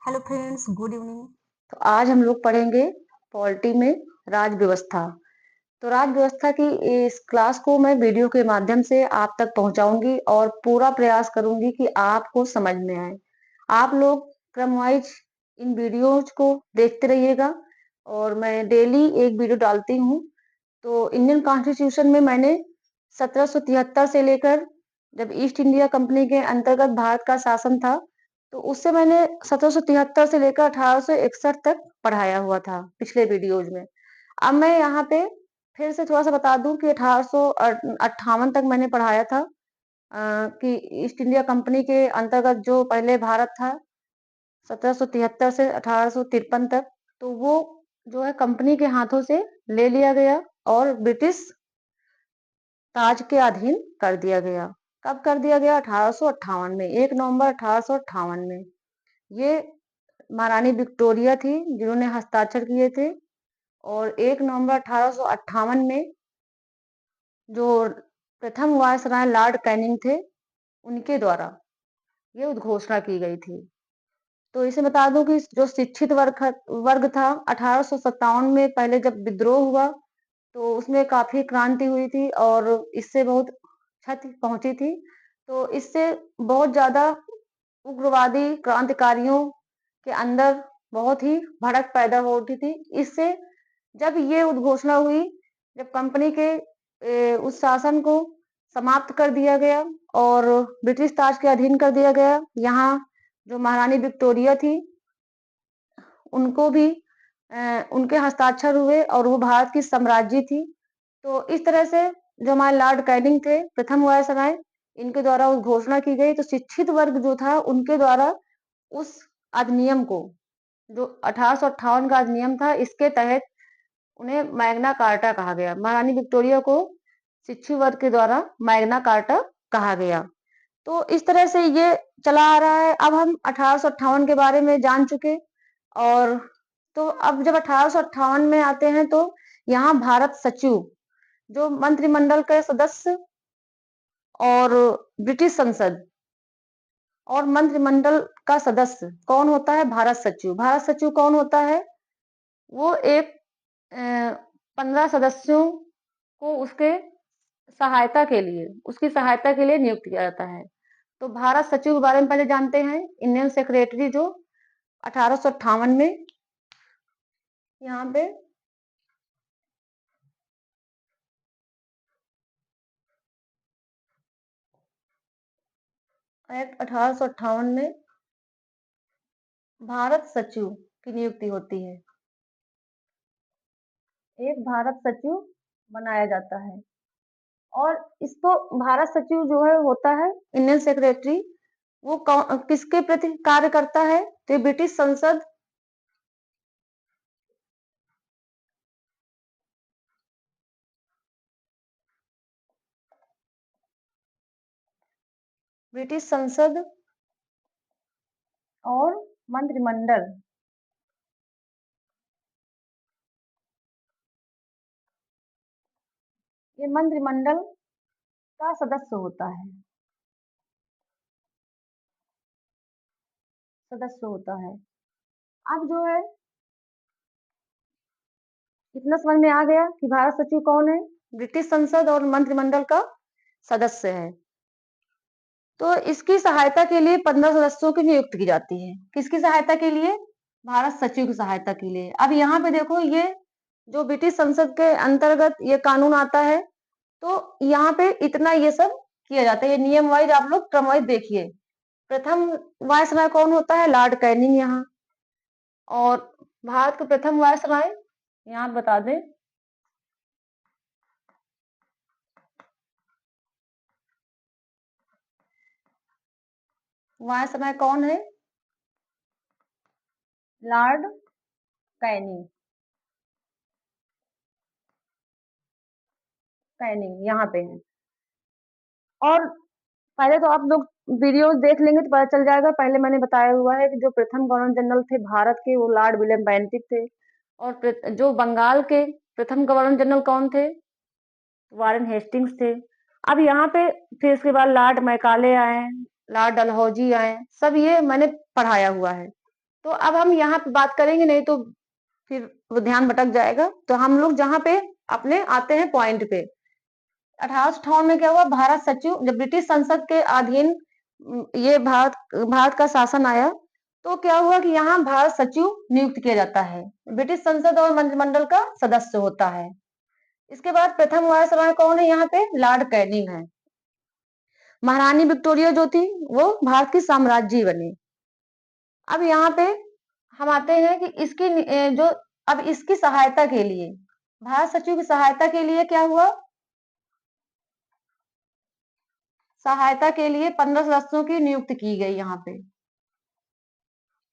Hello friends, good evening. तो आज हम लोग पढ़ेंगे पॉलिटी में राज व्यवस्था। तो राज व्यवस्था की इस क्लास को मैं वीडियो के माध्यम से आप तक पहुंचाऊंगी और पूरा प्रयास करूंगी कि आपको समझ में आए। आप लोग क्रम वाइज इन वीडियोज को देखते रहिएगा और मैं डेली एक वीडियो डालती हूँ। तो इंडियन कॉन्स्टिट्यूशन में मैंने 1773 से लेकर जब ईस्ट इंडिया कंपनी के अंतर्गत भारत का शासन था, तो उससे मैंने 1773 से लेकर 1861 तक पढ़ाया हुआ था पिछले वीडियोज में। अब मैं यहाँ पे फिर से थोड़ा सा बता दूं कि 1858 तक मैंने पढ़ाया था कि ईस्ट इंडिया कंपनी के अंतर्गत जो पहले भारत था 1773 से 1853 तक, तो वो जो है कंपनी के हाथों से ले लिया गया और ब्रिटिश ताज के अधीन कर दिया गया। कब कर दिया गया? 1858 में, 1 नवंबर 1858 में। ये महारानी विक्टोरिया थी जिन्होंने हस्ताक्षर किए थे और 1 नवंबर 1858 में जो प्रथम वायसराय लॉर्ड कैनिंग थे उनके द्वारा ये उद्घोषणा की गई थी। तो इसे बता दूं कि जो शिक्षित वर्ग था 1857 में पहले जब विद्रोह हुआ तो उसमें काफी क्रांति हुई थी और इससे बहुत क्षति पहुंची थी। तो इससे बहुत ज्यादा उग्रवादी क्रांतिकारियों के अंदर बहुत ही भड़क पैदा हो उठी थी। इससे जब ये उद्घोषणा हुई, जब कंपनी के उस शासन को समाप्त कर दिया गया और ब्रिटिश ताज के अधीन कर दिया गया, यहाँ जो महारानी विक्टोरिया थी उनको भी उनके हस्ताक्षर हुए और वो भारत की साम्राज्य थी। तो इस तरह से जो हमारे लॉर्ड कैनिंग थे प्रथम वायसराय, इनके द्वारा उस घोषणा की गई। तो शिक्षित वर्ग जो था उनके द्वारा उस अधिनियम को, जो 1858 का अधिनियम था, इसके तहत उन्हें मैग्ना कार्टा कहा गया। महारानी विक्टोरिया को शिक्षित वर्ग के द्वारा मैग्ना कार्टा कहा गया। तो इस तरह से ये चला आ रहा है। अब हम 1858 के बारे में जान चुके और तो अब जब 1858 में आते हैं तो यहाँ भारत सचिव, जो मंत्रिमंडल के सदस्य और ब्रिटिश संसद और मंत्रिमंडल का सदस्य कौन होता है? भारत सचिव। भारत सचिव कौन होता है? वो एक 15 सदस्यों को उसकी सहायता के लिए नियुक्त किया जाता है। तो भारत सचिव के बारे में पहले जानते हैं। इंडियन सेक्रेटरी जो 1858 में यहाँ पे एक्ट 1858 में भारत सचिव की नियुक्ति होती है। एक भारत सचिव बनाया जाता है और इसको भारत सचिव जो है होता है इंडियन सेक्रेटरी, वो किसके प्रति कार्य करता है? तो ब्रिटिश संसद, ब्रिटिश संसद और मंत्रिमंडल, ये मंत्रिमंडल का सदस्य होता है, अब जो है इतना समझ में आ गया कि भारत सचिव कौन है? ब्रिटिश संसद और मंत्रिमंडल का सदस्य है। तो इसकी सहायता के लिए 15 सदस्यों की नियुक्ति की जाती है। किसकी सहायता के लिए? भारत सचिव की सहायता के लिए। अब यहाँ पे देखो, ये जो ब्रिटिश संसद के अंतर्गत ये कानून आता है, तो यहाँ पे इतना ये सब किया जाता है। ये नियम वाइज आप लोग क्रम वाइज देखिए। प्रथम वायसराय कौन होता है? लॉर्ड कैनिंग यहाँ। और भारत के प्रथम वायसराय यहाँ बता दें, वायसराय कौन है? Lord Canning. यहाँ पे है। और पहले तो आप लोग वीडियोस देख लेंगे तो पता चल जाएगा। पहले मैंने बताया हुआ है कि जो प्रथम गवर्नर जनरल थे भारत के, वो लॉर्ड विलियम बेंटिक थे। और जो बंगाल के प्रथम गवर्नर जनरल कौन थे? वारेन हेस्टिंग्स थे। अब यहाँ पे फिर इसके बाद लॉर्ड मैकाले आए, लॉर्ड डलहौजी आए, सब ये मैंने पढ़ाया हुआ है। तो अब हम यहाँ पे बात करेंगे, नहीं तो फिर वो ध्यान भटक जाएगा। तो हम लोग जहाँ पे अपने आते हैं पॉइंट पे, 1858 में क्या हुआ, भारत सचिव, जब ब्रिटिश संसद के अधीन ये भारत भारत का शासन आया, तो क्या हुआ कि यहाँ भारत सचिव नियुक्त किया जाता है, ब्रिटिश संसद और मंत्रिमंडल का सदस्य होता है। इसके बाद प्रथम वायसराय कौन है यहाँ पे, लॉर्ड कैनिंग है। महारानी विक्टोरिया जो थी वो भारत की साम्राज्य बनी। अब यहाँ पे हम आते हैं कि इसकी जो अब इसकी सहायता के लिए, भारत सचिव की सहायता के लिए क्या हुआ, सहायता के लिए 15 सदस्यों की नियुक्ति की गई। यहाँ पे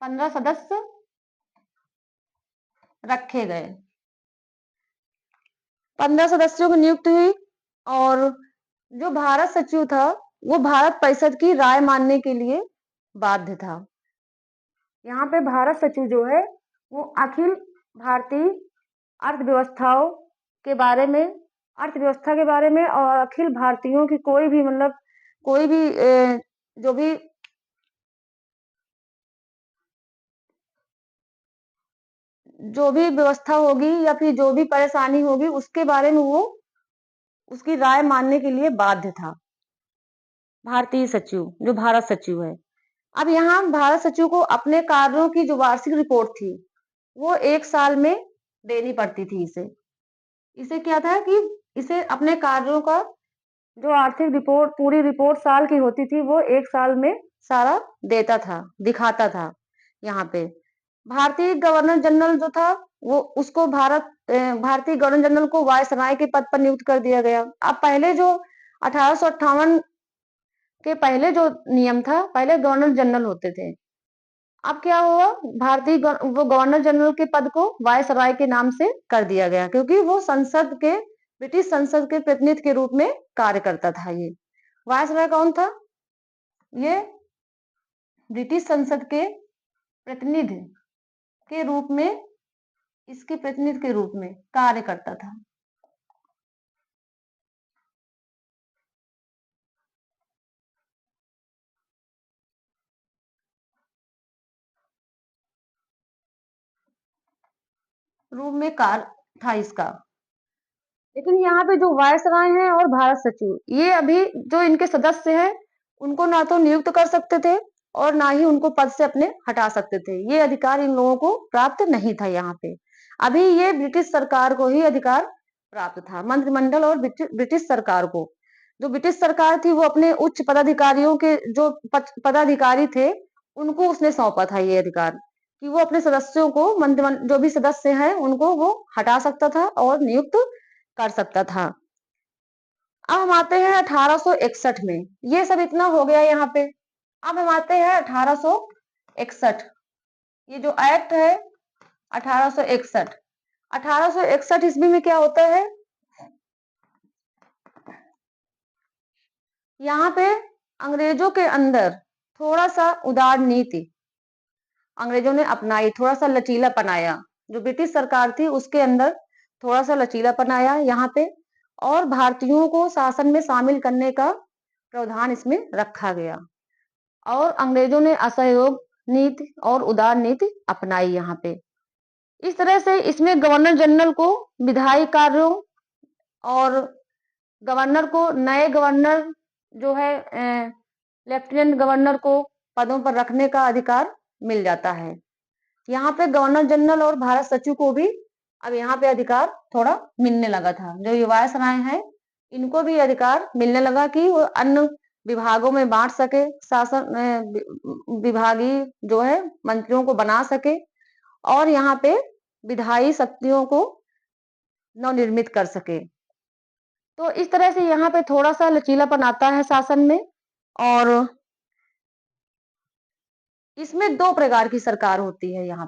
15 सदस्य रखे गए, 15 सदस्यों की नियुक्ति हुई। और जो भारत सचिव था वो भारत परिषद की राय मानने के लिए बाध्य था। यहाँ पे भारत सचिव जो है वो अखिल भारतीय अर्थव्यवस्थाओं के बारे में, अर्थव्यवस्था के बारे में और अखिल भारतीयों की कोई भी मतलब कोई भी जो भी व्यवस्था होगी या फिर जो भी परेशानी होगी उसके बारे में वो उसकी राय मानने के लिए बाध्य था, भारतीय सचिव जो भारत सचिव है। अब यहाँ भारत सचिव को अपने कार्यों की जो वार्षिक रिपोर्ट थी वो 1 साल में देनी पड़ती थी। इसे इसे क्या था कि इसे अपने कार्यों का जो आर्थिक रिपोर्ट, पूरी रिपोर्ट साल की होती थी, वो 1 साल में सारा देता था, दिखाता था। यहाँ पे भारतीय गवर्नर जनरल जो था वो उसको भारतीय गवर्नर जनरल को वायसराय के पद पर नियुक्त कर दिया गया। अब पहले जो 1858 के पहले जो नियम था, पहले गवर्नर जनरल होते थे। अब क्या हुआ, वो गवर्नर जनरल के पद को वायसराय के नाम से कर दिया गया, क्योंकि वो ब्रिटिश संसद के प्रतिनिधि के रूप में कार्य करता था। ये वायसराय कौन था, ये ब्रिटिश संसद के प्रतिनिधि के रूप में, इसके प्रतिनिधि के रूप में कार्य करता था। रूप में कार्य था इसका। लेकिन यहाँ पे जो वायसराय हैं और भारत सचिव, ये अभी जो इनके सदस्य हैं उनको ना तो नियुक्त कर सकते थे और ना ही उनको पद से अपने हटा सकते थे। ये अधिकार इन लोगों को प्राप्त नहीं था। यहाँ पे अभी ये ब्रिटिश सरकार को ही अधिकार प्राप्त था, मंत्रिमंडल और ब्रिटिश सरकार को। जो ब्रिटिश सरकार थी वो अपने उच्च पदाधिकारियों के जो पदाधिकारी थे उनको उसने सौंपा था ये अधिकार, कि वो अपने सदस्यों को, मंत्रिमंडल जो भी सदस्य हैं उनको वो हटा सकता था और नियुक्त कर सकता था। अब हम आते हैं 1861 में। ये सब इतना हो गया यहाँ पे। अब हम आते हैं 1861, ये जो एक्ट है 1861, 1861 ईस्वी में क्या होता है, यहाँ पे अंग्रेजों के अंदर थोड़ा सा उदार नीति अंग्रेजों ने अपनाई, थोड़ा सा लचीलापन आया। जो ब्रिटिश सरकार थी उसके अंदर थोड़ा सा लचीलापन आया यहाँ पे, और भारतीयों को शासन में शामिल करने का प्रावधान इसमें रखा गया। और अंग्रेजों ने असहयोग नीति और उदार नीति अपनाई यहाँ पे। इस तरह से इसमें गवर्नर जनरल को विधायी कार्यों और गवर्नर को, नए गवर्नर जो है लेफ्टिनेंट गवर्नर को पदों पर रखने का अधिकार मिल जाता है। यहाँ पे गवर्नर जनरल और भारत सचिव को भी अब यहाँ पे अधिकार थोड़ा मिलने लगा था। जो ये वायसराय हैं इनको भी अधिकार मिलने लगा कि वो अन्य विभागों में बांट सके, शासन विभागीय जो है मंत्रियों को बना सके और यहाँ पे विधायी शक्तियों को नवनिर्मित कर सके। तो इस तरह से यहाँ पे थोड़ा सा लचीलापन आता है शासन में। और इसमें 2 प्रकार की सरकार होती है। यहाँ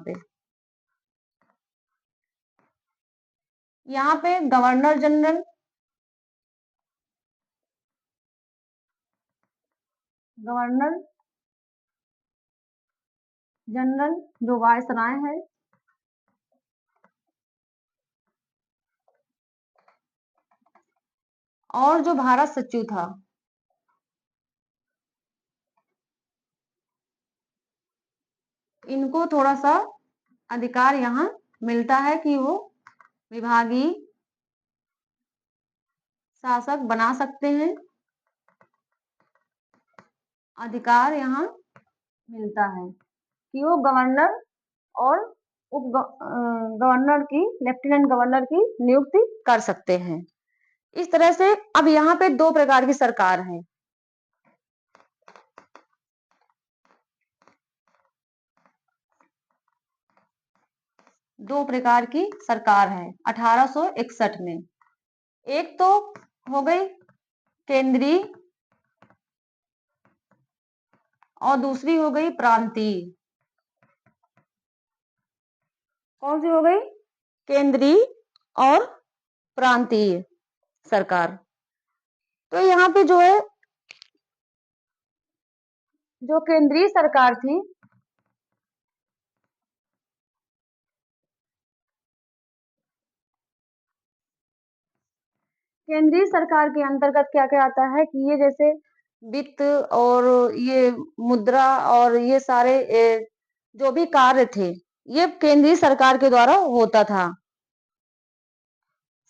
पे गवर्नर जनरल, गवर्नर जनरल जो वायसराय है, और जो भारत सचिव था इनको थोड़ा सा अधिकार यहाँ मिलता है कि वो विभागीय शासक बना सकते हैं। अधिकार यहाँ मिलता है कि वो गवर्नर और गवर्नर की, लेफ्टिनेंट गवर्नर की नियुक्ति कर सकते हैं। इस तरह से अब यहाँ पे दो प्रकार की सरकार है। दो प्रकार की सरकार है 1861 में। एक तो हो गई केंद्रीय और दूसरी हो गई प्रांतीय। कौन सी हो गई? केंद्रीय और प्रांतीय सरकार। तो यहाँ पे जो है, जो केंद्रीय सरकार थी, केंद्रीय सरकार के अंतर्गत क्या क्या आता है कि ये जैसे वित्त और ये मुद्रा और ये सारे जो भी कार्य थे, ये केंद्रीय सरकार के द्वारा होता था।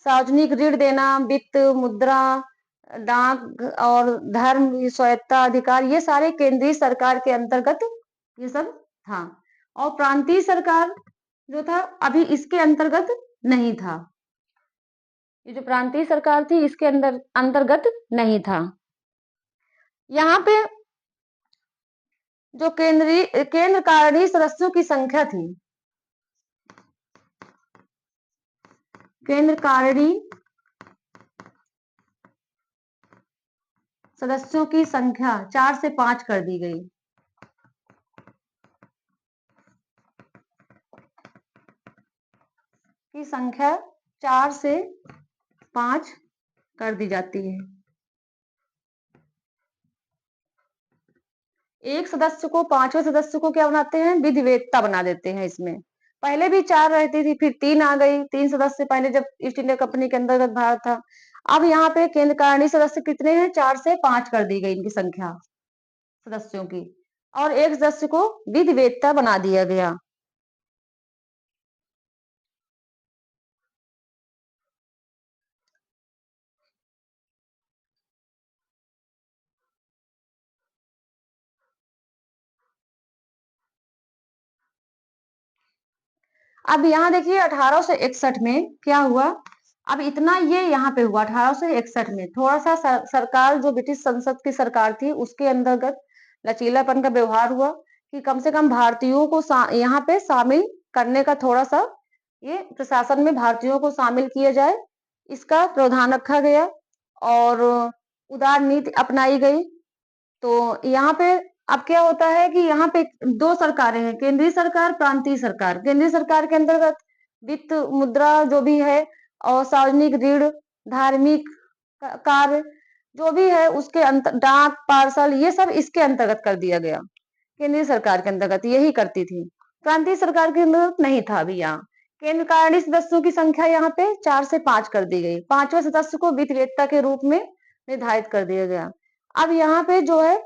सार्वजनिक ऋण देना, वित्त, मुद्रा, डाक और धर्म, स्वायत्ता अधिकार, ये सारे केंद्रीय सरकार के अंतर्गत ये सब था। और प्रांतीय सरकार जो था अभी इसके अंतर्गत नहीं था। ये जो प्रांतीय सरकार थी इसके अंतर्गत नहीं था। यहाँ पे जो केंद्र कारणीय सदस्यों की संख्या थी, केंद्र कारणीय सदस्यों की संख्या 4 से 5 कर दी गई। की संख्या 4 से 5 कर दी जाती है। एक सदस्य को, पांचवें सदस्य को क्या बनाते हैं? विधिवेत्ता बना देते हैं। इसमें पहले भी 4 रहती थी, फिर 3 आ गई। 3 सदस्य पहले जब ईस्ट इंडिया कंपनी के अंतर्गत भारत था। अब यहाँ पे केंद्र कारणीय सदस्य कितने हैं? 4 से 5 कर दी गई इनकी संख्या सदस्यों की, और एक सदस्य को विधिवेत्ता बना दिया गया। अब यहाँ देखिए 1861 में क्या हुआ। अब इतना ये यहाँ पे हुआ 1861 में। थोड़ा सा सरकार जो ब्रिटिश संसद की सरकार थी उसके अंतर्गत लचीलापन का व्यवहार हुआ कि कम से कम भारतीयों को यहाँ पे शामिल करने का, थोड़ा सा ये प्रशासन में भारतीयों को शामिल किया जाए, इसका प्रावधान रखा गया और उदार नीति अपनाई गई। तो यहाँ पे अब क्या होता है कि यहाँ पे 2 सरकारें हैं, केंद्रीय सरकार, प्रांतीय सरकार। केंद्रीय सरकार के अंतर्गत वित्त, मुद्रा जो भी है और सार्वजनिक ऋण, धार्मिक कार्य जो भी है उसके डाक, पार्सल, ये सब इसके अंतर्गत कर दिया गया। केंद्रीय सरकार के अंतर्गत यही करती थी। प्रांतीय सरकार के अंतर्गत नहीं था अभी यहाँ। केंद्र कारणीय सदस्यों की संख्या यहाँ पे 4 से 5 कर दी गई। 5वें सदस्य को विधिवेत्ता के रूप में निर्धारित कर दिया गया। अब यहाँ पे जो है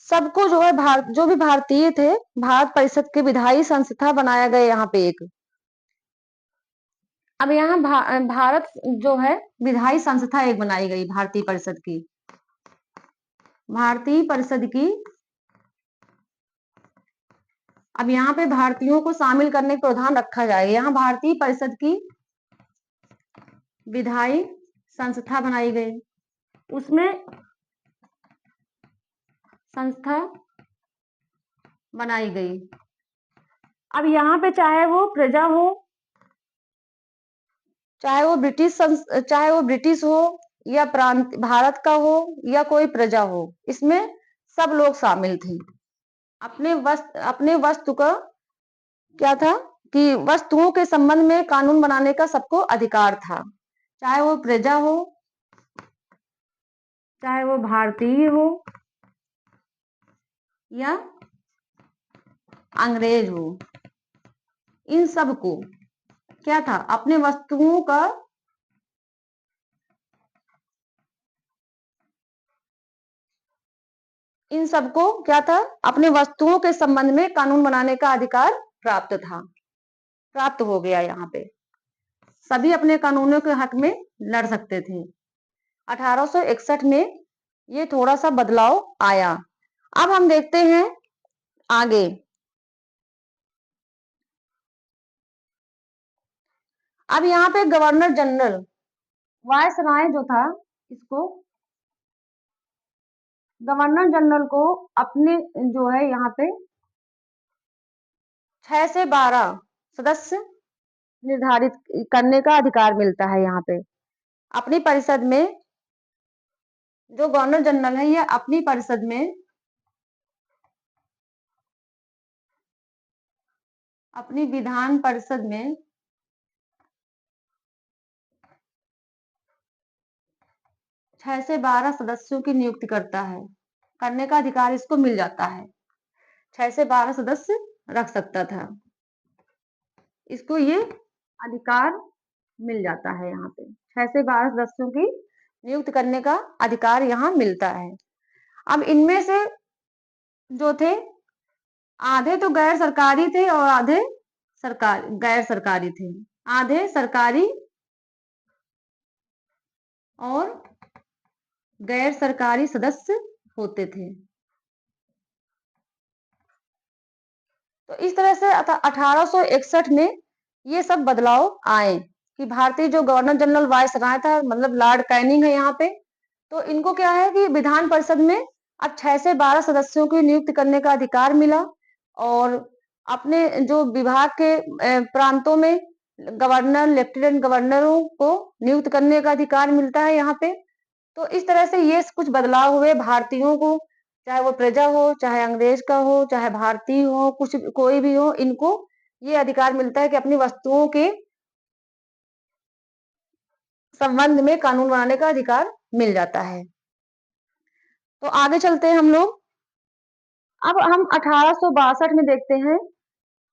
सबको जो है जो भी भारतीय थे, भारत परिषद के विधायी संस्था बनाया गया यहाँ पे एक। अब यहाँ भारत जो है विधायी संस्था एक बनाई गई भारतीय परिषद की। भारतीय परिषद की अब यहाँ पे भारतीयों को शामिल करने का प्रावधान रखा जाएगा। यहाँ भारतीय परिषद की विधायी संस्था बनाई गई। उसमें संस्था बनाई गई। अब यहाँ पे चाहे वो प्रजा हो, चाहे वो ब्रिटिश हो या प्रांत भारत का हो या कोई प्रजा हो, इसमें सब लोग शामिल थे। अपने वस्तु का क्या था कि वस्तुओं के संबंध में कानून बनाने का सबको अधिकार था, चाहे वो प्रजा हो, चाहे वो भारतीय हो या अंग्रेज हो। इन सबको क्या था? अपने वस्तुओं का इन सबको क्या था, अपने वस्तुओं के संबंध में कानून बनाने का अधिकार प्राप्त था, प्राप्त हो गया। यहाँ पे सभी अपने कानूनों के हक में लड़ सकते थे। 1861 में ये थोड़ा सा बदलाव आया। अब हम देखते हैं आगे। अब यहाँ पे गवर्नर जनरल वायसराय जो था, इसको गवर्नर जनरल को अपने जो है यहाँ पे 6 से 12 सदस्य निर्धारित करने का अधिकार मिलता है। यहाँ पे अपनी परिषद में जो गवर्नर जनरल है, ये अपनी परिषद में अपनी विधान परिषद में 6 से 12 सदस्यों की नियुक्ति करता है, करने का अधिकार इसको मिल जाता है। 6 से 12 सदस्य रख सकता था, इसको ये अधिकार मिल जाता है। यहाँ पे 6 से 12 सदस्यों की नियुक्त करने का अधिकार यहाँ मिलता है। अब इनमें से जो थे, आधे तो गैर सरकारी थे और आधे गैर सरकारी थे। आधे सरकारी और गैर सरकारी सदस्य होते थे। तो इस तरह से 1861 में ये सब बदलाव आए कि भारतीय जो गवर्नर जनरल वायसराय था, मतलब लॉर्ड कैनिंग है यहाँ पे, तो इनको क्या है कि विधान परिषद में अब 6 से 12 सदस्यों की नियुक्त करने का अधिकार मिला और अपने जो विभाग के प्रांतों में गवर्नर, लेफ्टिनेंट गवर्नरों को नियुक्त करने का अधिकार मिलता है यहाँ पे। तो इस तरह से ये कुछ बदलाव हुए भारतीयों को, चाहे वो प्रजा हो, चाहे अंग्रेज का हो, चाहे भारतीय हो, कुछ कोई भी हो, इनको ये अधिकार मिलता है कि अपनी वस्तुओं के संबंध में कानून बनाने का अधिकार मिल जाता है। तो आगे चलते हैं हम लोग। अब हम 1862 में देखते हैं,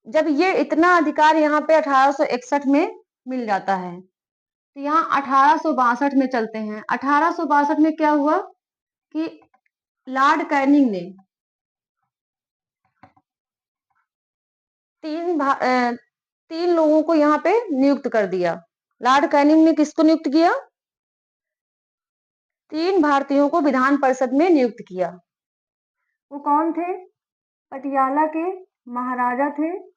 जब ये इतना अधिकार यहाँ पे 1861 में मिल जाता है, तो यहाँ 1862 में चलते हैं। 1862 में क्या हुआ कि लॉर्ड कैनिंग ने तीन लोगों को यहाँ पे नियुक्त कर दिया। लॉर्ड कैनिंग ने किसको नियुक्त किया? 3 भारतीयों को विधान परिषद में नियुक्त किया। वो कौन थे? पटियाला के महाराजा थे,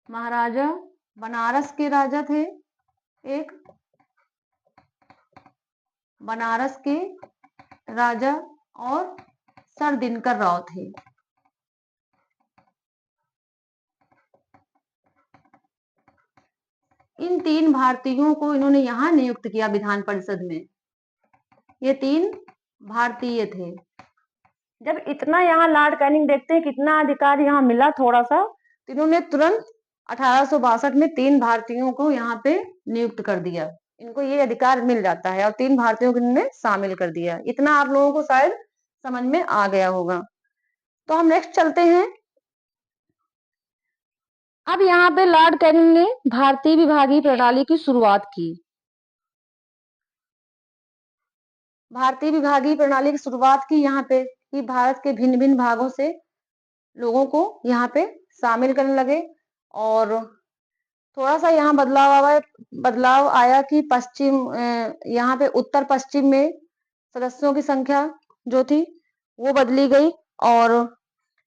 महाराजा बनारस के राजा थे, एक बनारस के राजा, और सर दिनकर राव थे। इन 3 भारतीयों को इन्होंने यहाँ नियुक्त किया विधान परिषद में। ये 3 भारतीय थे। जब इतना यहाँ लॉर्ड कैनिंग देखते हैं कितना अधिकार यहाँ मिला थोड़ा सा, तो इन्होंने तुरंत 1862 में 3 भारतीयों को यहाँ पे नियुक्त कर दिया। इनको ये अधिकार मिल जाता है और 3 भारतीयों को इन्होंने शामिल कर दिया। इतना आप लोगों को शायद समझ में आ गया होगा। तो हम नेक्स्ट चलते हैं। अब यहाँ पे लॉर्ड कैनिंग ने भारतीय विभागीय प्रणाली की शुरुआत की। भारतीय विभागीय प्रणाली की शुरुआत की यहाँ पे कि भारत के भिन्न भिन्न भागों से लोगों को यहाँ पे शामिल करने लगे और थोड़ा सा यहाँ बदलाव आया कि पश्चिम यहाँ पे उत्तर पश्चिम में सदस्यों की संख्या जो थी वो बदली गई और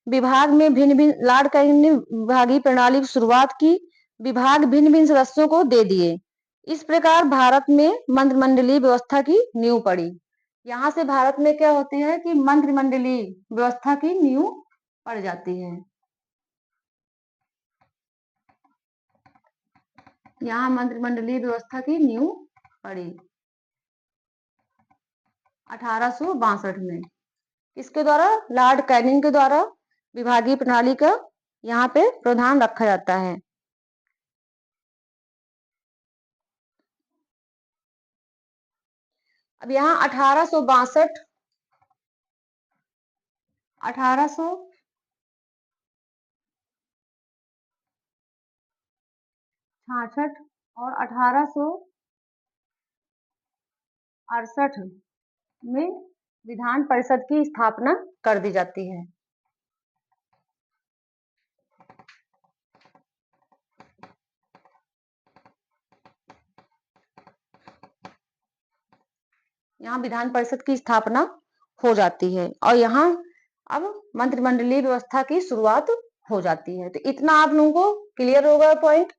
विभाग में भिन्न भिन्न लॉर्ड कैनिंग ने विभागीय प्रणाली की शुरुआत की। विभाग भिन्न भिन्न सदस्यों को दे दिए। इस प्रकार भारत में मंत्रिमंडलीय व्यवस्था की नींव पड़ी। यहाँ से भारत में क्या होते हैं कि मंत्रिमंडलीय व्यवस्था की नींव पड़ जाती है। यहाँ मंत्रिमंडलीय व्यवस्था की नींव पड़ी 1862 में। इसके द्वारा लॉर्ड कैनिंग के द्वारा विभागीय प्रणाली का यहाँ पे प्रावधान रखा जाता है। अब यहाँ 1862, 1866 और 1800 68 में विधान परिषद की स्थापना कर दी जाती है। यहाँ विधान परिषद की स्थापना हो जाती है और यहाँ अब मंत्रिमंडलीय व्यवस्था की शुरुआत हो जाती है। तो इतना आप लोगों को क्लियर होगा पॉइंट।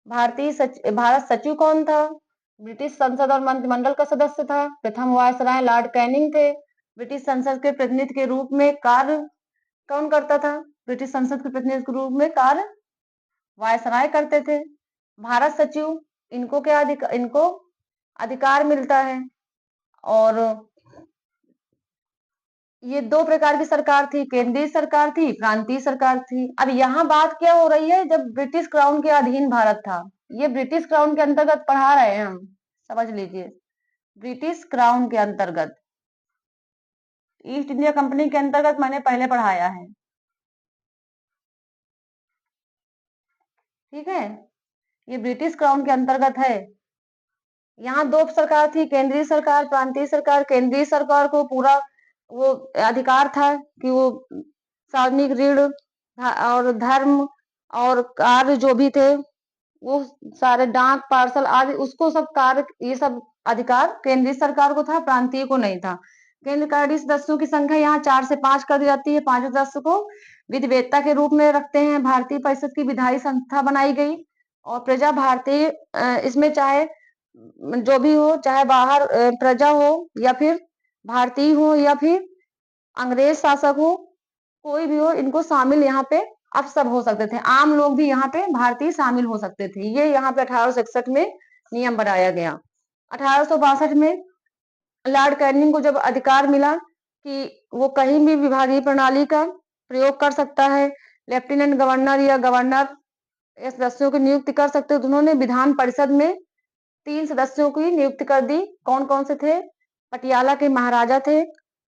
भारत सचिव कौन था? ब्रिटिश संसद और मंत्रिमंडल का सदस्य था। प्रथम वायसराय लॉर्ड कैनिंग थे। ब्रिटिश संसद के प्रतिनिधि के रूप में कार्य कौन करता था? ब्रिटिश संसद के प्रतिनिधि के रूप में कार्य वायसराय करते थे। भारत सचिव, इनको क्या इनको अधिकार मिलता है। और ये दो प्रकार की सरकार थी, केंद्रीय सरकार थी, प्रांतीय सरकार थी। अब यहाँ बात क्या हो रही है, जब ब्रिटिश क्राउन के अधीन भारत था, ये ब्रिटिश क्राउन के अंतर्गत पढ़ा रहे हैं हम, समझ लीजिए। ब्रिटिश क्राउन के अंतर्गत, ईस्ट इंडिया कंपनी के अंतर्गत मैंने पहले पढ़ाया है, ठीक है। ये ब्रिटिश क्राउन के अंतर्गत है। यहाँ दो सरकार थी, केंद्रीय सरकार, प्रांतीय सरकार। केंद्रीय सरकार को पूरा वो अधिकार था कि वो सार्वजनिक ऋण और धर्म और कार्य जो भी थे, वो सारे डाक पार्सल आदि, उसको सब कार्य, ये सब अधिकार केंद्रीय सरकार को था, प्रांतीय को नहीं था। केंद्रकारी सदस्यों की संख्या यहाँ 4 से 5 कर दी जाती है। 5 सदस्य को विधिवेत्ता के रूप में रखते हैं। भारतीय परिषद की विधायी संस्था बनाई गई और प्रजा भारतीय, इसमें चाहे जो भी हो, चाहे बाहर प्रजा हो या फिर भारतीय हो या फिर अंग्रेज शासक हो, कोई भी हो, इनको शामिल यहाँ पे अब सब हो सकते थे। आम लोग भी यहाँ पे भारतीय शामिल हो सकते थे। ये यहाँ पे 1861 में नियम बनाया गया। 1862 में लॉर्ड कैनिंग को जब अधिकार मिला कि वो कहीं भी विभागीय प्रणाली का प्रयोग कर सकता है, लेफ्टिनेंट गवर्नर या गवर्नर सदस्यों की नियुक्ति कर सकते हो, तो उन्होंने विधान परिषद में 3 सदस्यों की नियुक्ति कर दी। कौन कौन से थे? पटियाला के महाराजा थे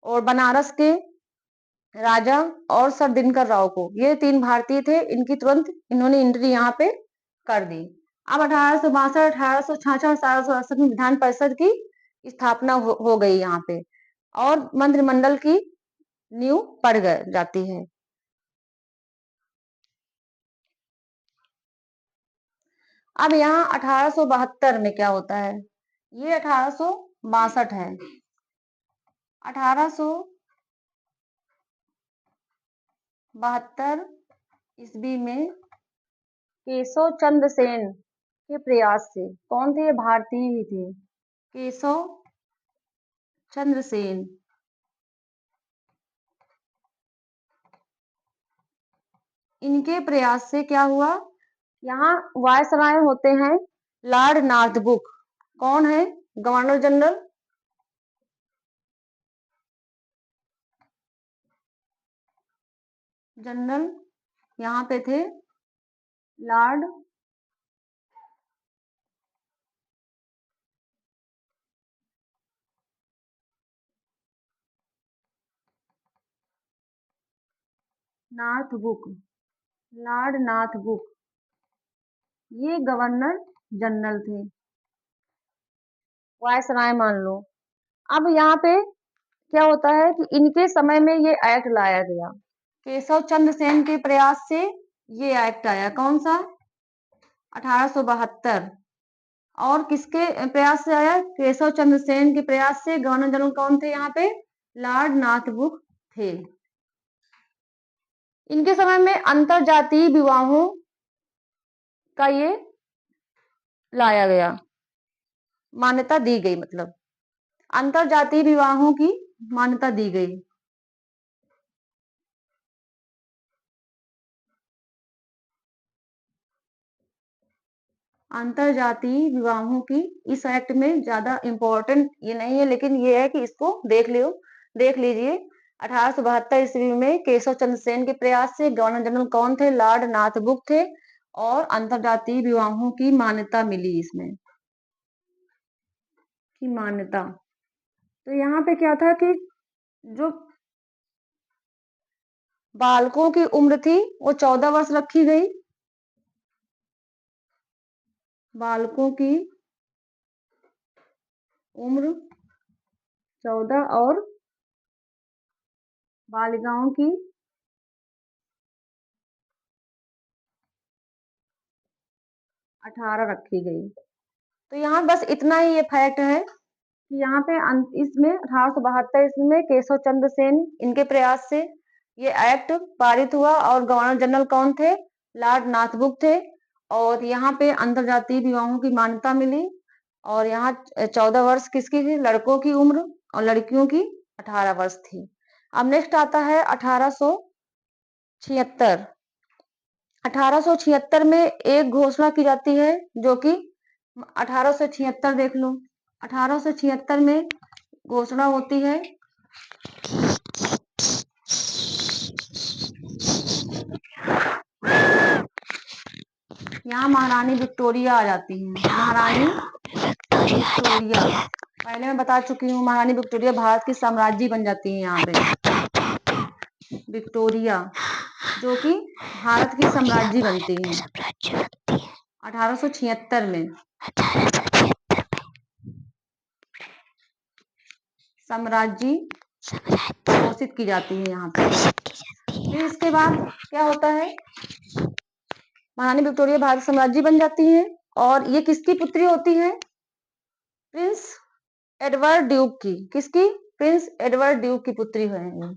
और बनारस के राजा और सर दिनकर राव को, ये 3 भारतीय थे। इनकी तुरंत इन्होंने एंट्री यहाँ पे कर दी। अब 1862, 1866, 1868 में विधान परिषद की स्थापना हो गई यहाँ पे और मंत्रिमंडल की नींव पड़ जाती है। अब यहाँ 1872 में क्या होता है? ये 1862 है। 1872 ईस्वी में केशव चंद्र सेन के प्रयास से, कौन थे? ये भारतीय ही थे, केशव चंद्र सेन। इनके प्रयास से क्या हुआ? यहाँ वायसराय होते हैं लॉर्ड नॉर्थब्रुक। कौन है? Governor general. जनरल यहाँ पे थे लॉर्ड नॉर्थब्रुक, लॉर्ड नॉर्थब्रुक, ये गवर्नर जनरल थे, वायसराय मान लो। अब यहाँ पे क्या होता है कि इनके समय में ये एक्ट लाया गया, केशव चंद्र सेन के प्रयास से ये एक्ट आया। कौन सा? 1872। और किसके प्रयास से आया? केशव चंद्र सेन के प्रयास से। गवर्नर जनरल कौन थे यहाँ पे? लॉर्ड नॉर्थब्रुक थे। इनके समय में अंतर जातीय विवाहों का ये लाया गया, मान्यता दी गई, मतलब अंतर जातीय विवाहों की मान्यता दी गई। अंतर जातीय विवाहों की इस एक्ट में ज्यादा इंपॉर्टेंट ये नहीं है, लेकिन ये है कि इसको देख लीजिए। 1872 ईस्वी में केशव चंद्र सेन के प्रयास से गवर्नर जनरल कौन थे? लॉर्ड नॉर्थब्रुक थे और अंतरजातीय विवाहों की मान्यता मिली इसमें, की मान्यता। तो यहाँ पे क्या था कि जो बालकों की उम्र थी वो 14 वर्ष रखी गई। बालकों की उम्र 14 और बालिकाओं की 18 रखी गई। तो यहाँ बस इतना ही ये फैक्ट है कि यहाँ पे इसमें 1872 ईस्वी में केशव चंद्र सेन इनके प्रयास से ये एक्ट पारित हुआ और गवर्नर जनरल कौन थे? लॉर्ड नाथब्रुक थे। और यहाँ पे अंतरजातीय विवाहों की मान्यता मिली और यहाँ 14 वर्ष किसकी थी? लड़कों की उम्र और लड़कियों की 18 वर्ष थी। अब नेक्स्ट आता है 1876। 1876 में एक घोषणा की जाती है जो कि 1876 देख लो। 1876 में घोषणा होती है यहाँ महारानी विक्टोरिया आ जाती है। महारानी विक्टोरिया, पहले मैं बता चुकी हूँ, महारानी विक्टोरिया भारत की साम्राज्य बन जाती है यहाँ पे। विक्टोरिया जो कि भारत की साम्राज्य बनती है 1876 में। साम्राज्य घोषित की जाती है यहाँ पे। फिर इसके बाद क्या होता है? महारानी विक्टोरिया भारत साम्राज्य बन जाती है और ये किसकी पुत्री होती है? प्रिंस एडवर्ड ड्यूक की। किसकी? प्रिंस एडवर्ड ड्यूक की पुत्री है।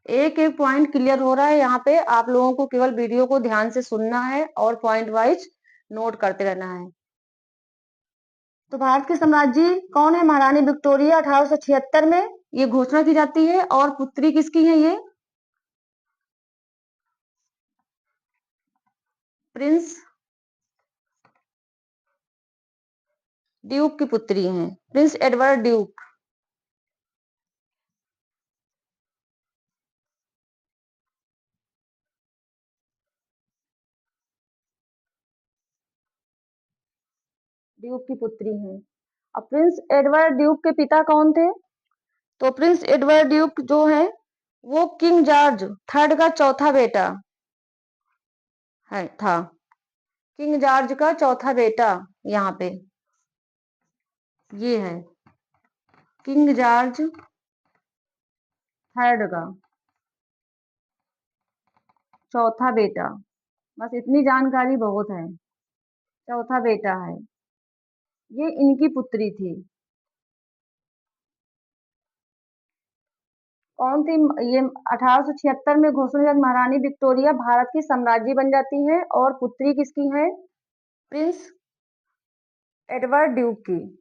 एक एक पॉइंट क्लियर हो रहा है यहाँ पे। आप लोगों को केवल वीडियो को ध्यान से सुनना है और पॉइंट वाइज नोट करते रहना है। तो भारत के साम्राज्य कौन है? महारानी विक्टोरिया। 1876 में ये घोषणा की जाती है और पुत्री किसकी है? ये प्रिंस ड्यूक की पुत्री हैं, प्रिंस एडवर्ड ड्यूक। ड्यूक की पुत्री हैं। अब प्रिंस एडवर्ड ड्यूक के पिता कौन थे? तो प्रिंस एडवर्ड ड्यूक जो है वो किंग जॉर्ज थर्ड का चौथा बेटा है था। किंग जॉर्ज का चौथा बेटा यहाँ पे ये है, किंग जॉर्ज थर्ड का चौथा बेटा। बस इतनी जानकारी बहुत है। चौथा बेटा है, ये इनकी पुत्री थी। कौन थी ये? 1876 में घोषणा महारानी विक्टोरिया भारत की साम्राज्य बन जाती है और पुत्री किसकी है? प्रिंस एडवर्ड ड्यूक की।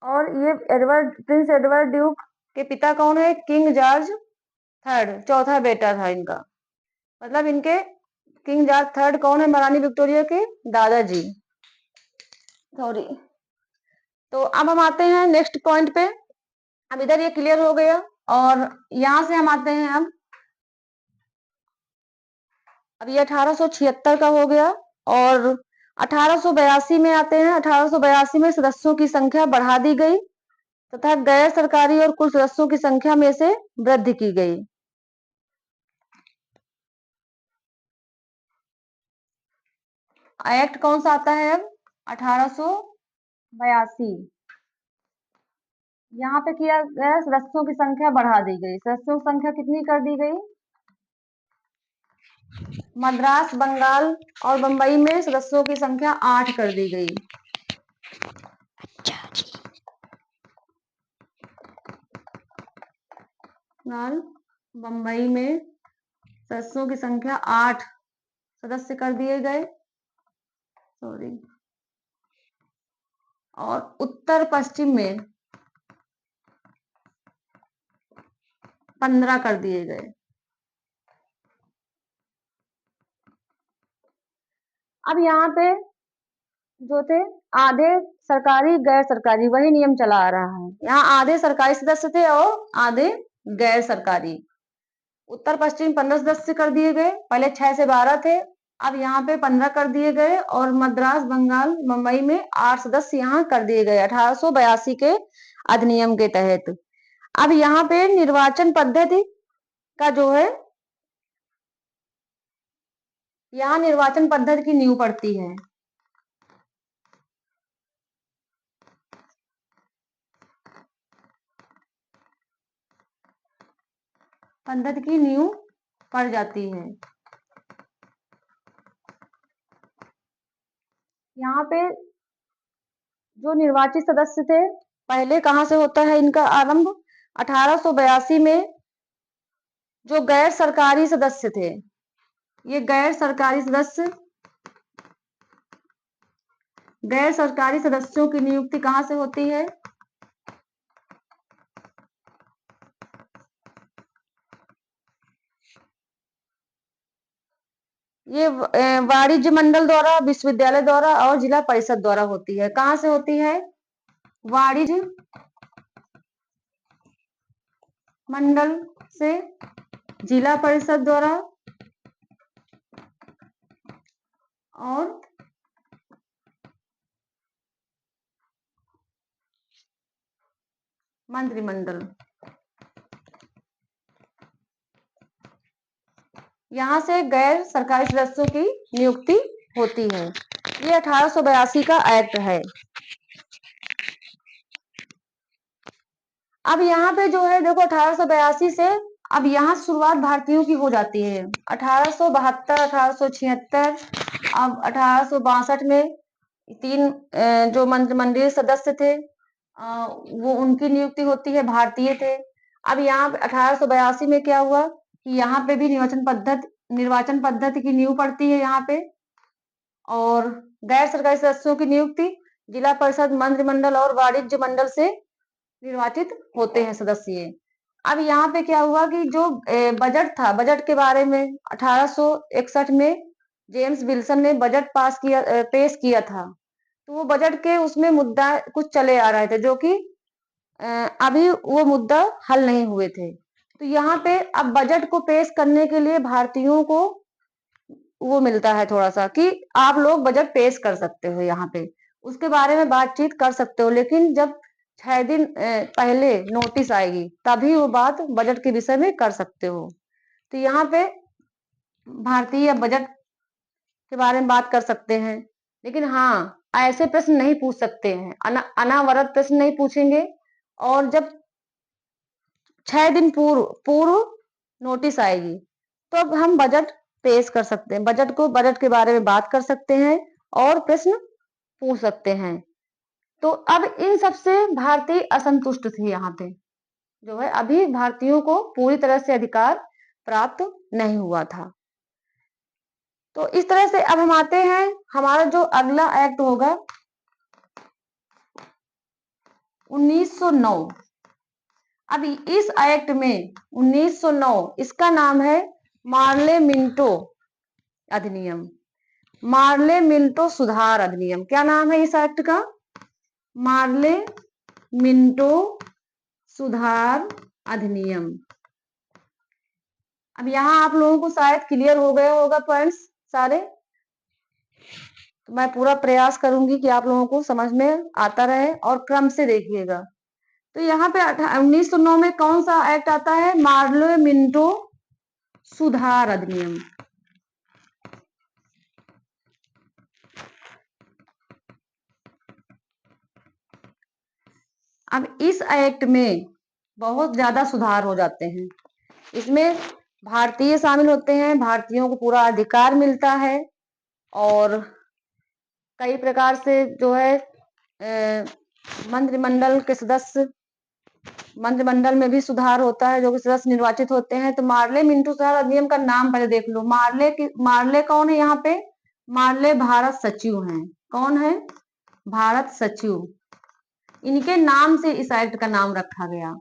और ये प्रिंस एडवर्ड ड्यूक के पिता कौन है? किंग जॉर्ज थर्ड, चौथा बेटा था इनका। मतलब इनके किंग जॉर्ज थर्ड कौन है? महारानी विक्टोरिया के दादाजी। सॉरी। तो अब हम आते हैं नेक्स्ट पॉइंट पे। अब इधर ये क्लियर हो गया और यहां से हम आते हैं अब ये 1876 का हो गया और 1882 में आते हैं। 1882 में सदस्यों की संख्या बढ़ा दी गई तथा गैर सरकारी और कुल सदस्यों की संख्या में से वृद्धि की गई। एक्ट कौन सा आता है अब? 1882। यहाँ पे किया गया सदस्यों की संख्या बढ़ा दी गई। सदस्यों की संख्या कितनी कर दी गई? मद्रास, बंगाल और बंबई में सदस्यों की संख्या 8 कर दी गई। बंबई में सदस्यों की संख्या 8 सदस्य कर दिए गए। सॉरी। और उत्तर पश्चिम में 15 कर दिए गए। अब यहाँ पे जो थे आधे सरकारी गैर सरकारी, वही नियम चला आ रहा है। यहाँ आधे सरकारी सदस्य थे और आधे गैर सरकारी। उत्तर पश्चिम 15 सदस्य कर दिए गए, पहले 6 से 12 थे, अब यहाँ पे 15 कर दिए गए और मद्रास, बंगाल, मुंबई में 8 सदस्य यहाँ कर दिए गए 1882 के अधिनियम के तहत। अब यहाँ पे निर्वाचन पद्धति का जो है, यहाँ निर्वाचन पद्धति की नींव पड़ती है। पद्धति की नींव पड़ जाती है। यहाँ पे जो निर्वाचित सदस्य थे, पहले कहाँ से होता है इनका आरंभ? 1882 में जो गैर सरकारी सदस्य थे, ये गैर सरकारी सदस्यों की नियुक्ति कहाँ से होती है? ये वाणिज्य मंडल द्वारा, विश्वविद्यालय द्वारा और जिला परिषद द्वारा होती है। कहाँ से होती है? वाणिज्य मंडल से, जिला परिषद द्वारा और मंत्रिमंडल। यहाँ से गैर सरकारी सदस्यों की नियुक्ति होती है। ये 1882 का एक्ट है। अब यहाँ पे जो है देखो, 1882 से अब यहाँ शुरुआत भारतीयों की हो जाती है। 1872, 1876, अब 1862 में 3 जो मंत्रिमंडलीय सदस्य थे, वो उनकी नियुक्ति होती है, भारतीय थे। अब यहाँ 1882 में क्या हुआ कि यहाँ पे भी निर्वाचन पद्धति की नींव पड़ती है यहाँ पे, और गैर सरकारी सदस्यों की नियुक्ति जिला परिषद, मंत्रिमंडल और वाणिज्य मंडल से निर्वाचित होते हैं सदस्य। अब यहाँ पे क्या हुआ कि जो बजट था, बजट के बारे में 1861 में जेम्स विल्सन ने बजट पेश किया था। तो वो बजट के उसमें मुद्दा कुछ चले आ रहे थे, जो कि अभी वो मुद्दा हल नहीं हुए थे। तो यहाँ पे अब बजट को पेश करने के लिए भारतीयों को वो मिलता है थोड़ा सा कि आप लोग बजट पेश कर सकते हो, यहाँ पे उसके बारे में बातचीत कर सकते हो, लेकिन जब 6 दिन पहले नोटिस आएगी तभी वो बात बजट के विषय में कर सकते हो। तो यहाँ पे भारतीय बजट के बारे में बात कर सकते हैं, लेकिन हाँ, ऐसे प्रश्न नहीं पूछ सकते हैं, अनावरत प्रश्न नहीं पूछेंगे। और जब 6 दिन पूर्व नोटिस आएगी तो अब हम बजट पेश कर सकते हैं, बजट के बारे में बात कर सकते हैं और प्रश्न पूछ सकते हैं। तो अब इन सबसे भारतीय असंतुष्ट थे। यहाँ पे जो है अभी भारतीयों को पूरी तरह से अधिकार प्राप्त नहीं हुआ था। तो इस तरह से अब हम आते हैं, हमारा जो अगला एक्ट होगा 1909। अब इस एक्ट में 1909, इसका नाम है मार्ले मिंटो अधिनियम, मार्ले मिंटो सुधार अधिनियम। क्या नाम है इस एक्ट का? मार्ले मिंटो सुधार अधिनियम। अब यहाँ आप लोगों को शायद क्लियर हो गया होगा पॉइंट्स सारे। तो मैं पूरा प्रयास करूंगी कि आप लोगों को समझ में आता रहे और क्रम से देखिएगा। तो यहाँ पे 1909 में कौन सा एक्ट आता है? मार्ले मिंटो सुधार अधिनियम। अब इस एक्ट में बहुत ज्यादा सुधार हो जाते हैं। इसमें भारतीय शामिल होते हैं, भारतीयों को पूरा अधिकार मिलता है, और कई प्रकार से जो है मंत्रिमंडल में भी सुधार होता है, जो कि सदस्य निर्वाचित होते हैं। तो मार्ले मिंटो सुधार अधिनियम का नाम पहले देख लो। मार्ले कौन है यहाँ पे? मार्ले भारत सचिव हैं। कौन है? भारत सचिव। इनके नाम से इस एक्ट का नाम रखा गया।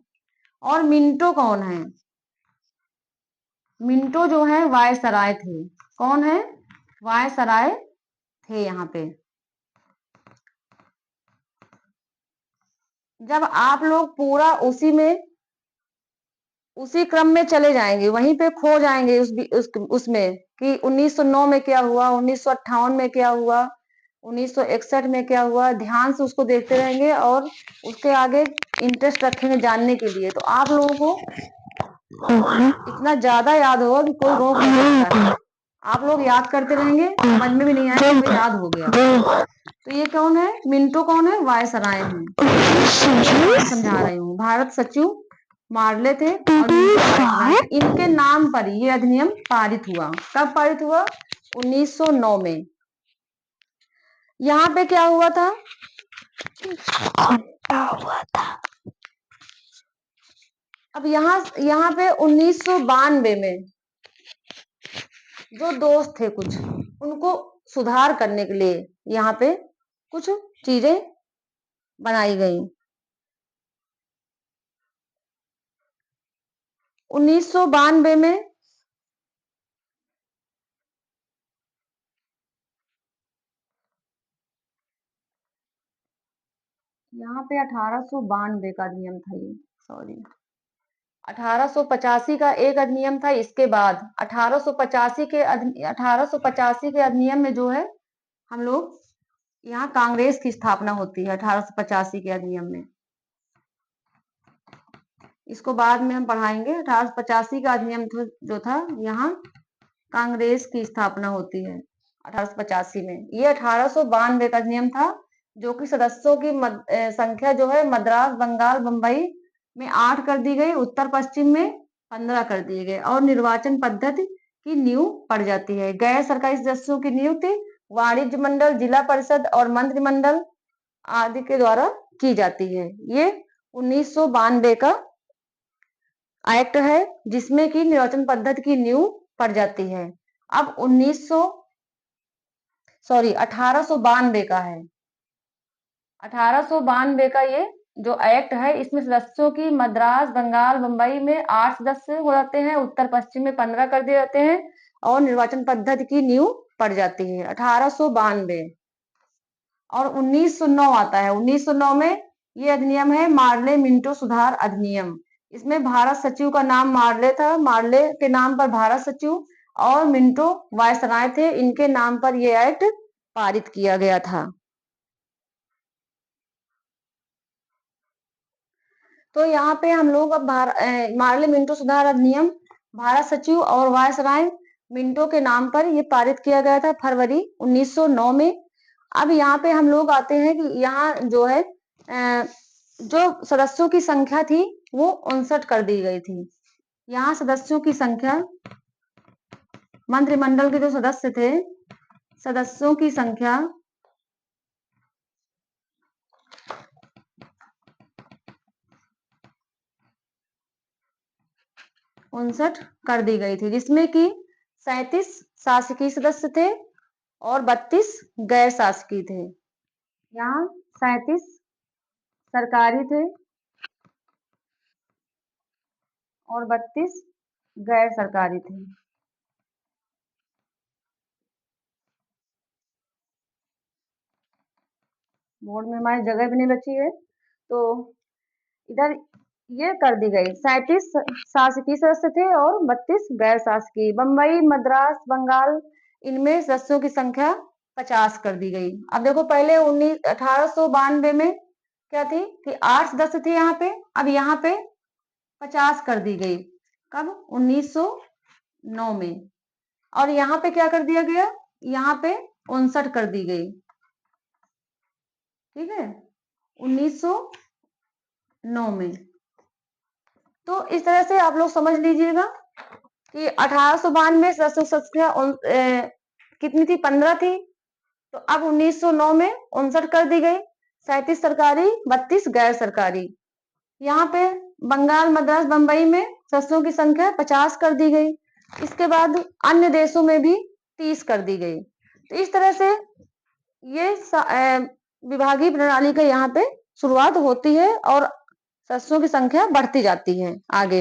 और मिंटो कौन है? मिंटो जो है वायसराय थे। कौन है? वायसराय थे यहाँ पे। जब आप लोग पूरा उसी क्रम में चले जाएंगे, वहीं पे खो जाएंगे उसमें कि 1909 में क्या हुआ, 1958 में क्या हुआ, 1961 में क्या हुआ, ध्यान से उसको देखते रहेंगे और उसके आगे इंटरेस्ट रखेंगे जानने के लिए, तो आप लोगों को इतना ज्यादा याद होगा कि कोई रोक नहीं सकता है। आप लोग याद करते रहेंगे, समझ में भी नहीं आया तो याद हो गया। तो ये कौन है? मिंटो कौन है? वायसराय हैं। समझा रही हूँ। भारत सचिव मार्ले थे और मिंटो वाइसरॉय थे, इनके नाम पर ये अधिनियम पारित हुआ। कब पारित हुआ? 1909 में। यहाँ पे क्या हुआ था? अब यहाँ पे 1992 में जो दोस्त थे कुछ, उनको सुधार करने के लिए यहाँ पे कुछ चीजें बनाई गई। 1992 में यहाँ पे 1892 का अधिनियम था ये, सॉरी 1885 का एक अधिनियम था। इसके बाद 1885 के अधिनियम में जो है हम लोग यहाँ कांग्रेस की स्थापना होती है 1885 के अधिनियम में। इसको बाद में हम पढ़ाएंगे। 1885 का अधिनियम जो था, यहाँ कांग्रेस की स्थापना होती है 1885 में। ये 1892 का अधिनियम था, जो कि सदस्यों की संख्या जो है मद्रास, बंगाल, बंबई में 8 कर दी गई, उत्तर पश्चिम में 15 कर दिए गए, और निर्वाचन पद्धति की नींव पड़ जाती है। गैर सरकारी सदस्यों की नियुक्ति वाणिज्य मंडल, जिला परिषद और मंत्रिमंडल आदि के द्वारा की जाती है। ये 1992 का एक्ट है, जिसमें की निर्वाचन पद्धति की नींव पड़ जाती है। अब 1892 का है। 1892 का ये जो एक्ट है, इसमें सदस्यों की मद्रास, बंगाल, बंबई में 8 सदस्य हो जाते हैं, उत्तर पश्चिम में 15 कर दिए जाते हैं, और निर्वाचन पद्धति की नींव पड़ जाती है 1892। और 1909 आता है। 1909 में ये अधिनियम है मार्ले मिंटो सुधार अधिनियम। इसमें भारत सचिव का नाम मार्ले था, मार्ले के नाम पर भारत सचिव और मिंटो वायसराय थे, इनके नाम पर यह एक्ट पारित किया गया था। तो यहाँ पे हम लोग अब मार्ले मिंटो सुधार अधिनियम भारत सचिव और वायसराय मिंटो के नाम पर ये पारित किया गया था फरवरी 1909 में। अब यहाँ पे हम लोग आते हैं कि यहाँ जो है जो सदस्यों की संख्या थी वो 59 कर दी गई थी। यहाँ सदस्यों की संख्या, मंत्रिमंडल के जो सदस्य थे, सदस्यों की संख्या 59 कर दी गई थी, जिसमें कि 37 शासकीय सदस्य थे और 32 गैर शासकीय थे। यहाँ 37 सरकारी थे और 32 गैर सरकारी थे। बोर्ड में हमारी जगह भी नहीं बची है, तो इधर ये कर दी गई। 37 शासकीय सदस्य थे और 32 गैर शासकीय। बंबई, मद्रास, बंगाल, इनमें सदस्यों की संख्या 50 कर दी गई। अब देखो, पहले 1892 में क्या थी कि 8 सदस्य थे यहाँ पे, अब यहाँ पे 50 कर दी गई। कब? 1909 में। और यहाँ पे क्या कर दिया गया? यहाँ पे 59 कर दी गई। ठीक है, 1909 में। तो इस तरह से आप लोग समझ लीजिएगा कि 1892 सदस्यों की संख्या कितनी थी? 15 थी। तो अब 1909 में 59 कर दी गई, 37 सरकारी, 32 गैर सरकारी। यहाँ पे बंगाल, मद्रास, बंबई में सदस्यों की संख्या 50 कर दी गई। इसके बाद अन्य देशों में भी 30 कर दी गई। तो इस तरह से ये विभागीय प्रणाली का यहाँ पे शुरुआत होती है और सदस्यों की संख्या बढ़ती जाती है आगे।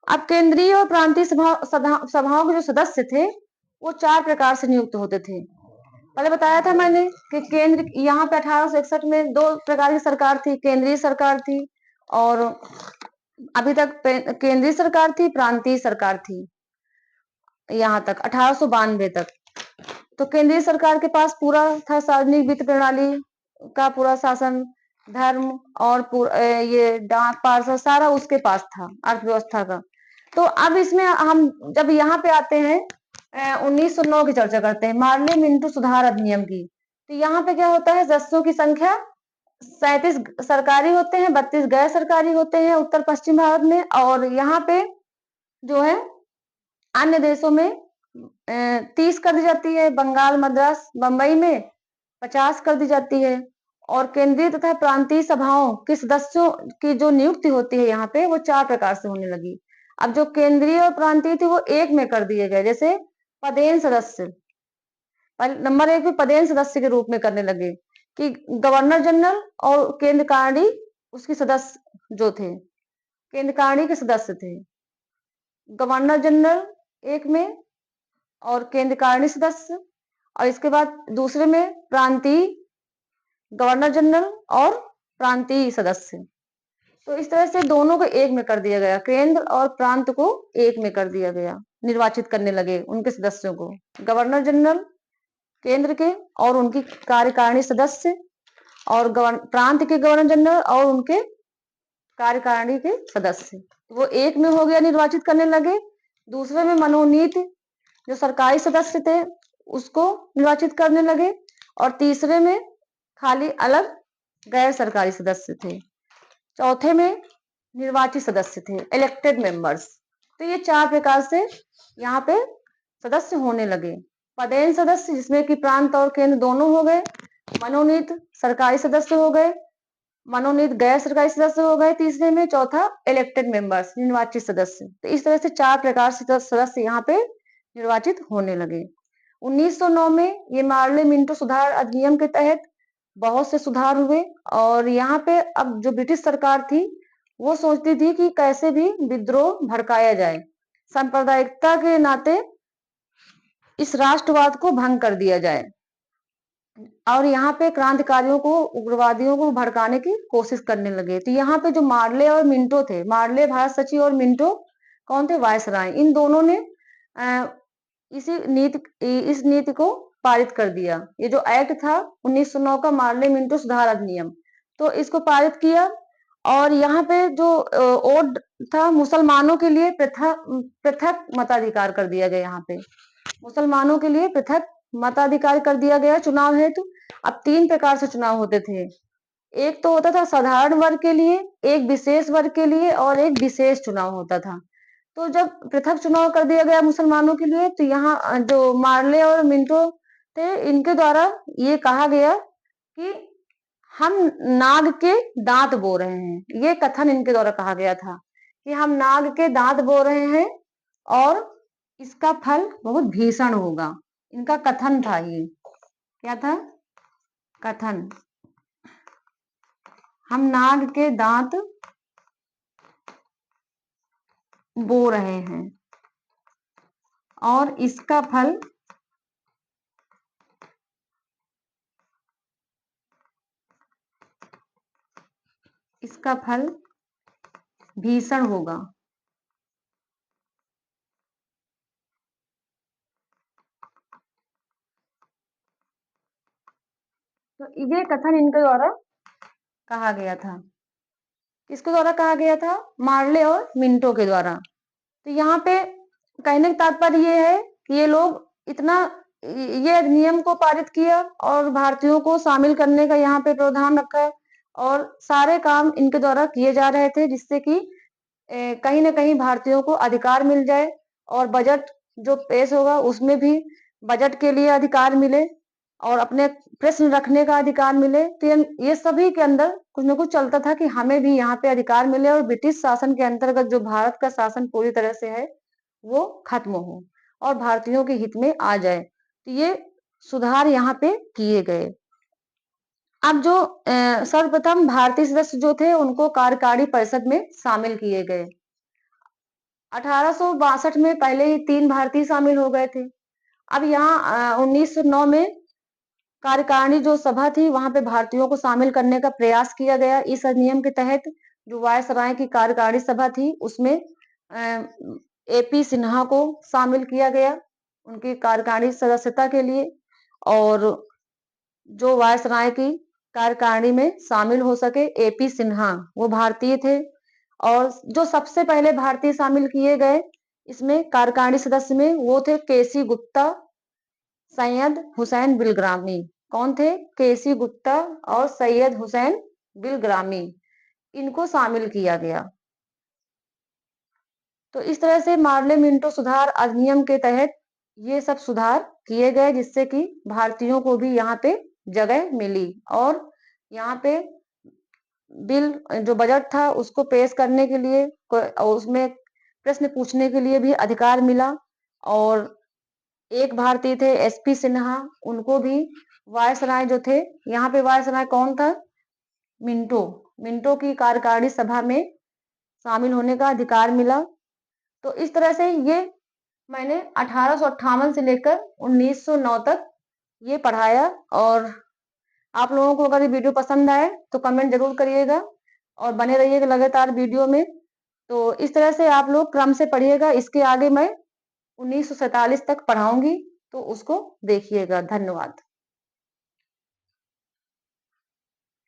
अब केंद्रीय और प्रांतीय सभाओं के जो सदस्य थे वो 4 प्रकार से नियुक्त होते थे। पहले बताया था मैंने कि केंद्र, यहाँ पे 1861 में 2 प्रकार की सरकार थी, केंद्रीय सरकार थी और अभी तक केंद्रीय सरकार थी, प्रांतीय सरकार थी, यहाँ तक 1892 तक। तो केंद्रीय सरकार के पास पूरा था सार्वजनिक वित्त प्रणाली का पूरा शासन, धर्म और ये डाक पार्षद सारा उसके पास था, अर्थव्यवस्था का। तो अब इसमें हम जब यहाँ पे आते हैं 1909 की चर्चा करते हैं, मार्ले मिंटो सुधार अधिनियम की। तो यहाँ पे क्या होता है? सदस्यों की संख्या 37 सरकारी होते हैं, 32 गैर सरकारी होते हैं उत्तर पश्चिम भारत में। और यहाँ पे जो है अन्य देशों में 30 कर दी जाती है, बंगाल, मद्रास, बंबई में 50 कर दी जाती है। और केंद्रीय तथा प्रांतीय सभाओं के सदस्यों की जो नियुक्ति होती है यहाँ पे वो 4 प्रकार से होने लगी। अब जो केंद्रीय और प्रांतीय थी वो एक में कर दिए गए, जैसे पदेन सदस्य, नंबर 1 पे पदेन सदस्य के रूप में करने लगे कि गवर्नर जनरल और केंद्र कारणी उसके सदस्य जो थे, केंद्र कारणी के सदस्य थे, गवर्नर जनरल एक में और केंद्र कारणी सदस्य, और इसके बाद दूसरे में प्रांतीय, गवर्नर जनरल और प्रांतीय सदस्य। तो इस तरह से दोनों को एक में कर दिया गया, केंद्र और प्रांत को एक में कर दिया गया, निर्वाचित करने लगे उनके सदस्यों को, गवर्नर जनरल केंद्र के और उनकी कार्यकारिणी सदस्य, और प्रांत के गवर्नर जनरल और उनके कार्यकारिणी के सदस्य, वो एक में हो गया, निर्वाचित करने लगे। दूसरे में मनोनीत जो सरकारी सदस्य थे उसको निर्वाचित करने लगे, और तीसरे में खाली अलग गैर सरकारी सदस्य थे। चौथे में निर्वाचित सदस्य थे, इलेक्टेड मेंबर्स। तो ये 4 प्रकार से यहाँ पे सदस्य होने लगे। पदेन सदस्य जिसमें कि प्रांत और केंद्र दोनों हो गए, मनोनीत सरकारी सदस्य हो गए, मनोनीत गैर सरकारी सदस्य हो गए तीसरे में, चौथा इलेक्टेड मेंबर्स निर्वाचित सदस्य। तो इस तरह से 4 प्रकार से सदस्य यहाँ पे निर्वाचित होने लगे। 1909 में ये मार्ले मिंटो सुधार अधिनियम के तहत बहुत से सुधार हुए, और यहाँ पे अब जो ब्रिटिश सरकार थी वो सोचती थी कि कैसे भी विद्रोह भड़काया जाए, सांप्रदायिकता के नाते इस राष्ट्रवाद को भंग कर दिया जाए, और यहाँ पे क्रांतिकारियों को, उग्रवादियों को भड़काने की कोशिश करने लगे। तो यहाँ पे जो मार्ले और मिंटो थे, मार्ले भारत सचिव और मिंटो कौन थे, वायसराय, इन दोनों ने इस नीति को पारित कर दिया। ये जो एक्ट था 1909 का, मार्ले मिंटो सुधार अधिनियम, तो इसको पारित किया। और यहाँ पे जो वोट था, मुसलमानों के लिए पृथक मताधिकार कर दिया गया। यहाँ पे मुसलमानों के लिए पृथक मताधिकार कर दिया गया चुनाव हेतु। अब 3 प्रकार से चुनाव होते थे, एक तो होता था साधारण वर्ग के लिए, एक विशेष वर्ग के लिए, और एक विशेष चुनाव होता था। तो जब पृथक चुनाव कर दिया गया मुसलमानों के लिए, तो यहाँ जो मार्ले और मिंटो थे इनके द्वारा ये कहा गया कि हम नाग के दांत बो रहे हैं, ये कथन इनके द्वारा कहा गया था कि हम नाग के दांत बो रहे हैं और इसका फल बहुत भीषण होगा। इनका कथन था, ये क्या था, कथन, हम नाग के दांत बो रहे हैं और इसका फल भीषण होगा। तो ये कथन इनके द्वारा कहा गया था। किसके द्वारा कहा गया था, मार्ले और मिंटो के द्वारा। तो यहाँ पे कहने का तात्पर्य ये है कि ये लोग इतना ये अधिनियम को पारित किया और भारतीयों को शामिल करने का यहाँ पे प्रावधान रखा है, और सारे काम इनके द्वारा किए जा रहे थे जिससे कि कहीं ना कहीं भारतीयों को अधिकार मिल जाए, और बजट जो पेश होगा उसमें भी बजट के लिए अधिकार मिले, और अपने प्रश्न रखने का अधिकार मिले। तो ये सभी के अंदर कुछ न कुछ चलता था कि हमें भी यहाँ पे अधिकार मिले, और ब्रिटिश शासन के अंतर्गत जो भारत का शासन पूरी तरह से है वो खत्म हो और भारतीयों के हित में आ जाए। तो ये सुधार यहाँ पे किए गए। अब जो सर्वप्रथम भारतीय सदस्य जो थे उनको कार्यकारी परिषद में शामिल किए गए। 1862 में पहले ही 3 भारतीय शामिल हो गए थे। अब यहाँ 1909 में कार्यकारिणी जो सभा थी वहां पे भारतीयों को शामिल करने का प्रयास किया गया। इस अधिनियम के तहत जो वायसराय की कार्यकारिणी सभा थी उसमें एपी सिन्हा को शामिल किया गया उनकी कार्यकारिणी सदस्यता के लिए, और जो वायसराय की कार्यकारिणी में शामिल हो सके, एपी सिन्हा वो भारतीय थे। और जो सबसे पहले भारतीय शामिल किए गए इसमें कार्यकारिणी सदस्य में वो थे केसी गुप्ता, सैयद हुसैन बिलग्रामी। कौन थे, केसी गुप्ता और सैयद हुसैन बिल ग्रामी, इनको शामिल किया गया। तो इस तरह से मार्ले मिंटो सुधार अधिनियम के तहत ये सब सुधार किए गए, जिससे कि भारतीयों को भी यहाँ पे जगह मिली और यहाँ पे बिल जो बजट था उसको पेश करने के लिए और उसमें प्रश्न पूछने के लिए भी अधिकार मिला। और एक भारतीय थे एसपी सिन्हा, उनको भी वायसराय जो थे, यहाँ पे वायसराय कौन था? मिंटो। मिंटो की कार्यकारिणी सभा में शामिल होने का अधिकार मिला। तो इस तरह से ये मैंने 1858 से लेकर 1909 तक ये पढ़ाया। और आप लोगों को अगर ये वीडियो पसंद आए तो कमेंट जरूर करिएगा और बने रहिएगा लगातार वीडियो में। तो इस तरह से आप लोग क्रम से पढ़िएगा। इसके आगे मैं 1947 तक पढ़ाऊंगी, तो उसको देखिएगा। धन्यवाद।